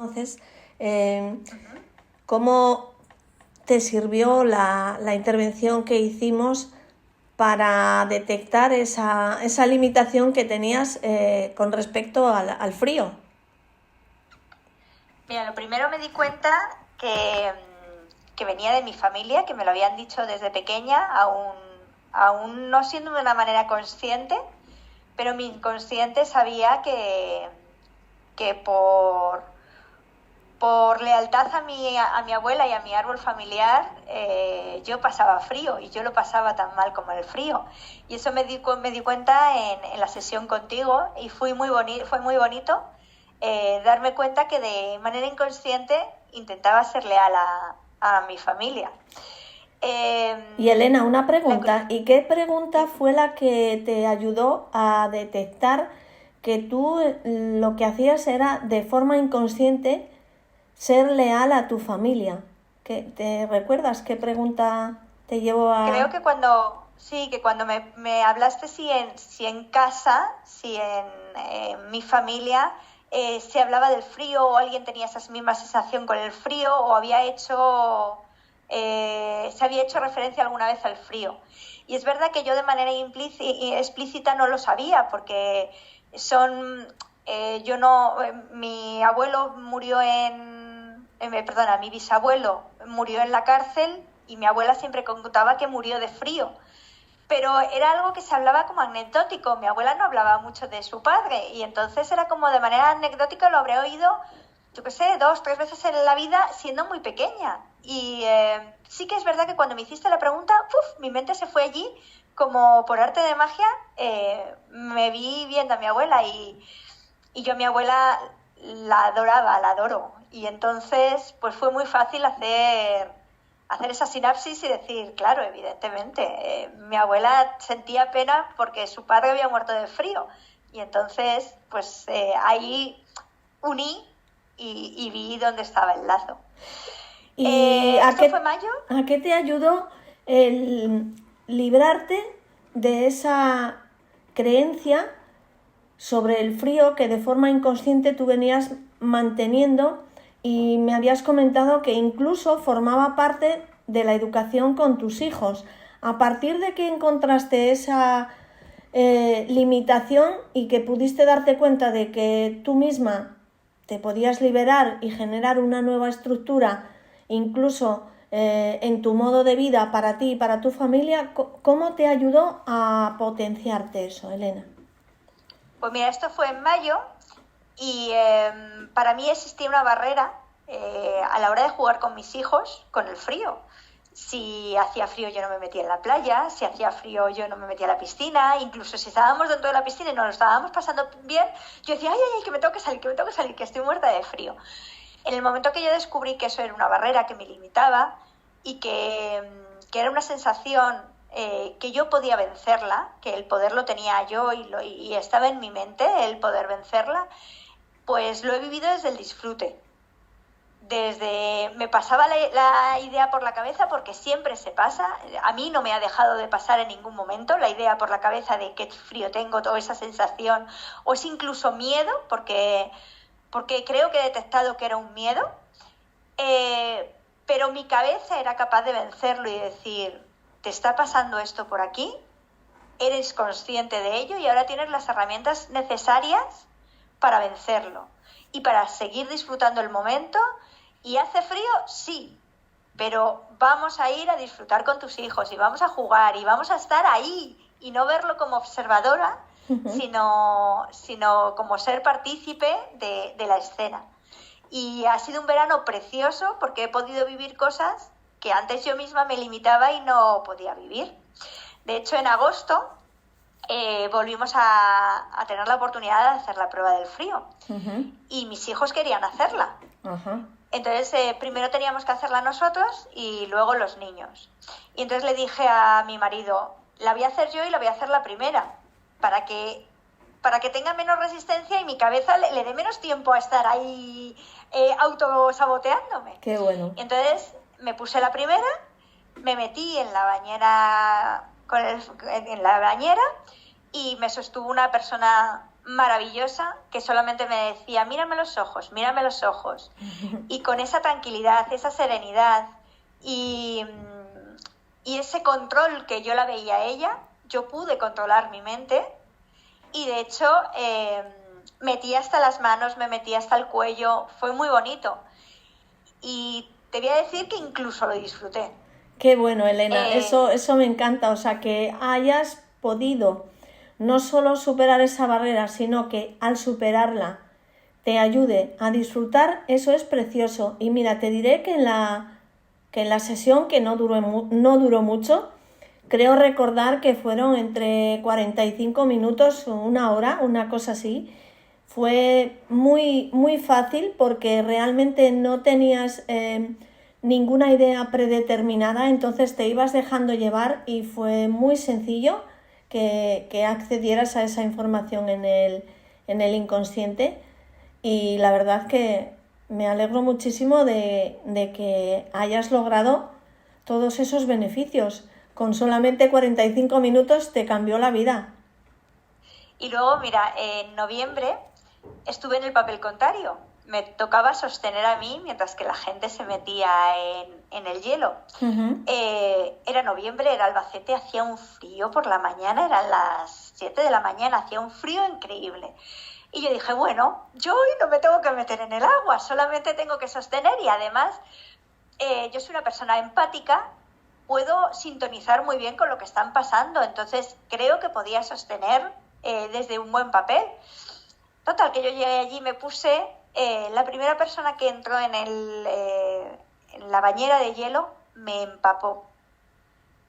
Entonces, ¿cómo te sirvió la intervención que hicimos para detectar esa limitación que tenías con respecto al frío? Mira, lo primero me di cuenta que venía de mi familia, que me lo habían dicho desde pequeña, aún no siendo de una manera consciente, pero mi inconsciente sabía que por lealtad a mi abuela y a mi árbol familiar, yo pasaba frío y yo lo pasaba tan mal como el frío. Y eso me di cuenta en la sesión contigo y fue muy bonito darme cuenta que de manera inconsciente intentaba ser leal a mi familia. Y Elena, una pregunta. ¿Y qué pregunta fue la que te ayudó a detectar que tú lo que hacías era de forma inconsciente ser leal a tu familia? ¿Te recuerdas qué pregunta te llevó a...? Creo que cuando me hablaste si en casa, si en mi familia se hablaba del frío o alguien tenía esa misma sensación con el frío o se había hecho referencia alguna vez al frío. Y es verdad que yo de manera explícita no lo sabía porque mi abuelo murió mi bisabuelo murió en la cárcel y mi abuela siempre contaba que murió de frío. Pero era algo que se hablaba como anecdótico. Mi abuela no hablaba mucho de su padre y entonces era como de manera anecdótica, lo habré oído, yo qué sé, 2, 3 veces en la vida siendo muy pequeña. Y sí que es verdad que cuando me hiciste la pregunta, mi mente se fue allí como por arte de magia. Me vi viendo a mi abuela y yo a mi abuela la adoraba, la adoro. Y entonces pues fue muy fácil hacer esa sinapsis y decir, claro, evidentemente, mi abuela sentía pena porque su padre había muerto de frío. Y entonces, pues ahí uní y vi dónde estaba el lazo. ¿Y ¿Esto fue mayo? ¿A qué te ayudó el librarte de esa creencia sobre el frío que de forma inconsciente tú venías manteniendo? Y me habías comentado que incluso formaba parte de la educación con tus hijos. A partir de que encontraste esa limitación y que pudiste darte cuenta de que tú misma te podías liberar y generar una nueva estructura, incluso en tu modo de vida para ti y para tu familia, ¿cómo te ayudó a potenciarte eso, Elena? Pues mira, esto fue en mayo y para mí existía una barrera a la hora de jugar con mis hijos con el frío. Si hacía frío yo no me metía en la playa, si hacía frío yo no me metía a la piscina, incluso si estábamos dentro de la piscina y nos lo estábamos pasando bien, yo decía, ay, que me tengo que salir, que estoy muerta de frío. En el momento que yo descubrí que eso era una barrera que me limitaba y que era una sensación que yo podía vencerla, que el poder lo tenía yo y estaba en mi mente el poder vencerla, pues lo he vivido desde el disfrute. Me pasaba la idea por la cabeza porque siempre se pasa, a mí no me ha dejado de pasar en ningún momento la idea por la cabeza de qué frío tengo, toda esa sensación, o es incluso miedo, porque creo que he detectado que era un miedo, pero mi cabeza era capaz de vencerlo y decir, te está pasando esto por aquí, eres consciente de ello y ahora tienes las herramientas necesarias para vencerlo y para seguir disfrutando el momento. ¿Y hace frío? Sí, pero vamos a ir a disfrutar con tus hijos y vamos a jugar y vamos a estar ahí y no verlo como observadora, sino como ser partícipe de la escena. Y ha sido un verano precioso porque he podido vivir cosas que antes yo misma me limitaba y no podía vivir. De hecho, en agosto volvimos a tener la oportunidad de hacer la prueba del frío. Y mis hijos querían hacerla. Entonces, primero teníamos que hacerla nosotros y luego los niños. Y entonces le dije a mi marido, la voy a hacer yo y la voy a hacer la primera, para que tenga menos resistencia y mi cabeza le dé menos tiempo a estar ahí autosaboteándome. Qué bueno. Y entonces me puse la primera, me metí en la bañera y me sostuvo una persona maravillosa que solamente me decía, mírame los ojos, mírame los ojos. Y con esa tranquilidad, esa serenidad y ese control que yo la veía a ella, yo pude controlar mi mente y de hecho metí hasta las manos, me metí hasta el cuello, fue muy bonito. Y te voy a decir que incluso lo disfruté. Qué bueno, Elena, eso me encanta, o sea, que hayas podido no solo superar esa barrera, sino que al superarla te ayude a disfrutar, eso es precioso. Y mira, te diré que en la sesión, que no duró mucho, creo recordar que fueron entre 45 minutos o una hora, una cosa así. Fue muy, muy fácil porque realmente no tenías ninguna idea predeterminada, entonces te ibas dejando llevar y fue muy sencillo que accedieras a esa información en el inconsciente. Y la verdad que me alegro muchísimo de que hayas logrado todos esos beneficios. Con solamente 45 minutos te cambió la vida. Y luego, mira, en noviembre estuve en el papel contrario. Me tocaba sostener a mí mientras que la gente se metía en el hielo. Uh-huh. Era noviembre, era Albacete, hacía un frío por la mañana, eran las 7 de la mañana, hacía un frío increíble. Y yo dije, bueno, yo hoy no me tengo que meter en el agua, solamente tengo que sostener y además yo soy una persona empática, puedo sintonizar muy bien con lo que están pasando, entonces creo que podía sostener desde un buen papel. Total, que yo llegué allí y me puse, la primera persona que entró en la bañera de hielo me empapó.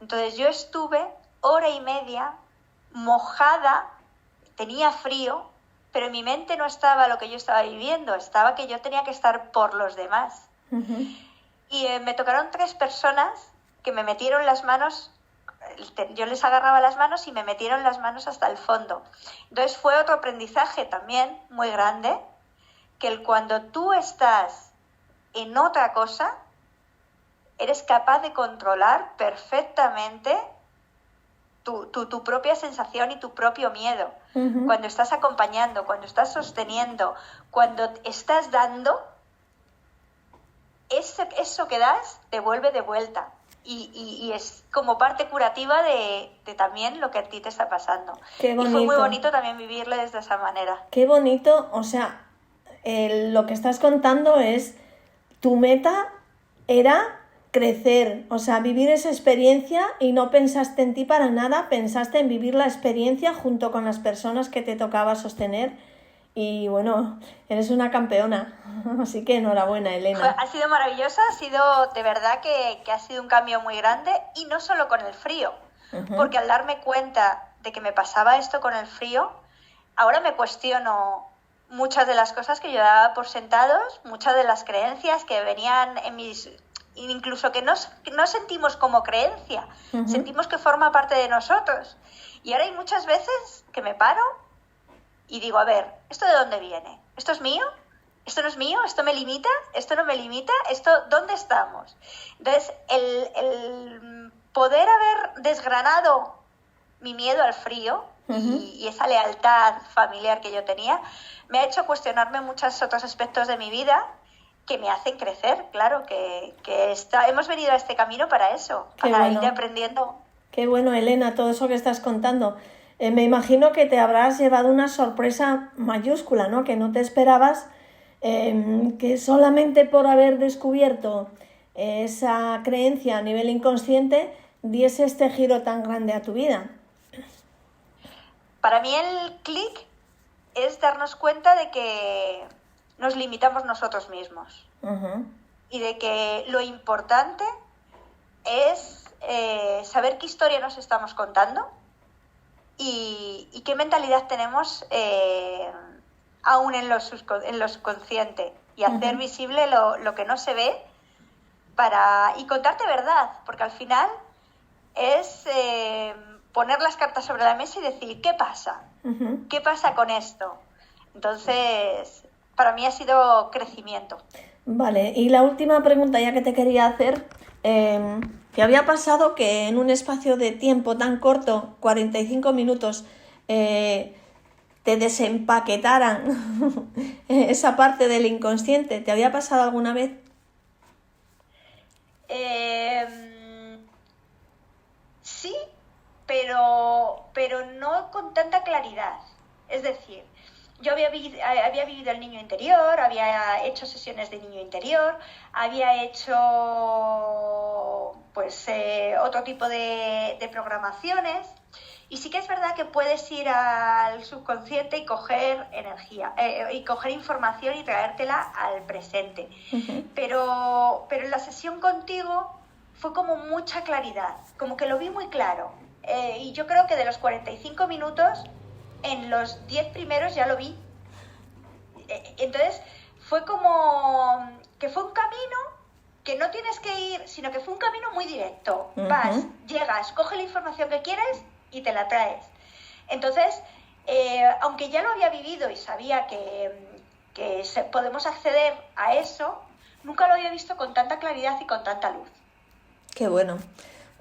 Entonces yo estuve hora y media mojada, tenía frío, pero en mi mente no estaba lo que yo estaba viviendo, estaba que yo tenía que estar por los demás. Uh-huh. Y me tocaron 3 personas que me metieron las manos, yo les agarraba las manos y me metieron las manos hasta el fondo. Entonces fue otro aprendizaje también muy grande, que cuando tú estás en otra cosa, eres capaz de controlar perfectamente tu propia sensación y tu propio miedo. Uh-huh. Cuando estás acompañando, cuando estás sosteniendo, cuando estás dando, eso que das te vuelve de vuelta. Y es como parte curativa de también lo que a ti te está pasando. Qué bonito. Y fue muy bonito también vivirlo desde esa manera. Qué bonito, o sea, lo que estás contando es, tu meta era crecer, o sea, vivir esa experiencia y no pensaste en ti para nada, pensaste en vivir la experiencia junto con las personas que te tocaba sostener. Y bueno, eres una campeona, así que enhorabuena, Elena. Ha sido maravillosa, ha sido de verdad que ha sido un cambio muy grande y no solo con el frío, uh-huh. Porque al darme cuenta de que me pasaba esto con el frío, ahora me cuestiono muchas de las cosas que yo daba por sentados, muchas de las creencias que venían en mis... incluso que no sentimos como creencia, uh-huh. Sentimos que forma parte de nosotros. Y ahora hay muchas veces que me paro y digo, a ver, ¿esto de dónde viene? ¿Esto es mío? ¿Esto no es mío? ¿Esto me limita? ¿Esto no me limita? ¿Dónde estamos? Entonces, el poder haber desgranado mi miedo al frío, uh-huh. y esa lealtad familiar que yo tenía, me ha hecho cuestionarme muchos otros aspectos de mi vida que me hacen crecer, claro, que hemos venido a este camino para eso, para ir aprendiendo. Qué bueno, Elena, todo eso que estás contando. Me imagino que te habrás llevado una sorpresa mayúscula, ¿no? Que no te esperabas que solamente por haber descubierto esa creencia a nivel inconsciente diese este giro tan grande a tu vida. Para mí el clic es darnos cuenta de que nos limitamos nosotros mismos, uh-huh. Y de que lo importante es saber qué historia nos estamos contando y qué mentalidad tenemos aún en lo subconsciente y hacer uh-huh. visible lo que no se ve y contarte verdad, porque al final es poner las cartas sobre la mesa y decir ¿qué pasa? Uh-huh. ¿Qué pasa con esto? Entonces, para mí ha sido crecimiento. Vale, y la última pregunta ya que te quería hacer, ¿te había pasado que en un espacio de tiempo tan corto, 45 minutos, te desempaquetaran esa parte del inconsciente. ¿Te había pasado alguna vez? Sí, pero no con tanta claridad. Es decir, yo había vivido el niño interior, había hecho sesiones de niño interior, había hecho pues otro tipo de programaciones, y sí que es verdad que puedes ir al subconsciente y coger energía, y coger información y traértela al presente. Uh-huh. Pero en la sesión contigo fue como mucha claridad, como que lo vi muy claro. Y yo creo que de los 45 minutos, en los 10 primeros ya lo vi. Entonces fue como que fue un camino que no tienes que ir, sino que fue un camino muy directo. Uh-huh. Vas, llegas, coges la información que quieres y te la traes. Entonces, aunque ya lo había vivido y sabía que podemos acceder a eso, nunca lo había visto con tanta claridad y con tanta luz. Qué bueno.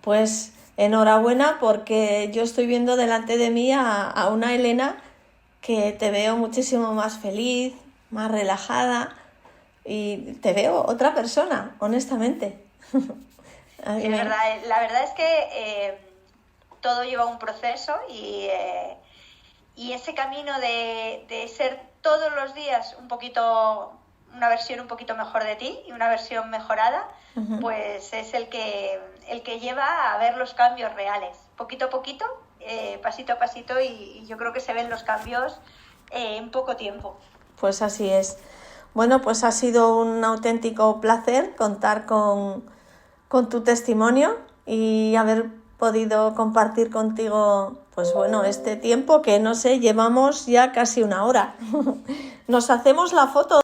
Pues enhorabuena, porque yo estoy viendo delante de mí a una Elena que te veo muchísimo más feliz, más relajada, y te veo otra persona, honestamente. Sí, la verdad es que todo lleva un proceso, y ese camino de ser todos los días una versión un poquito mejor de ti y una versión mejorada, uh-huh, pues es el que lleva a ver los cambios reales, poquito a poquito, pasito a pasito, y yo creo que se ven los cambios en poco tiempo. Pues así es. Bueno, pues ha sido un auténtico placer contar con tu testimonio y haber podido compartir contigo, pues bueno, este tiempo que no sé, llevamos ya casi una hora. Nos hacemos la foto.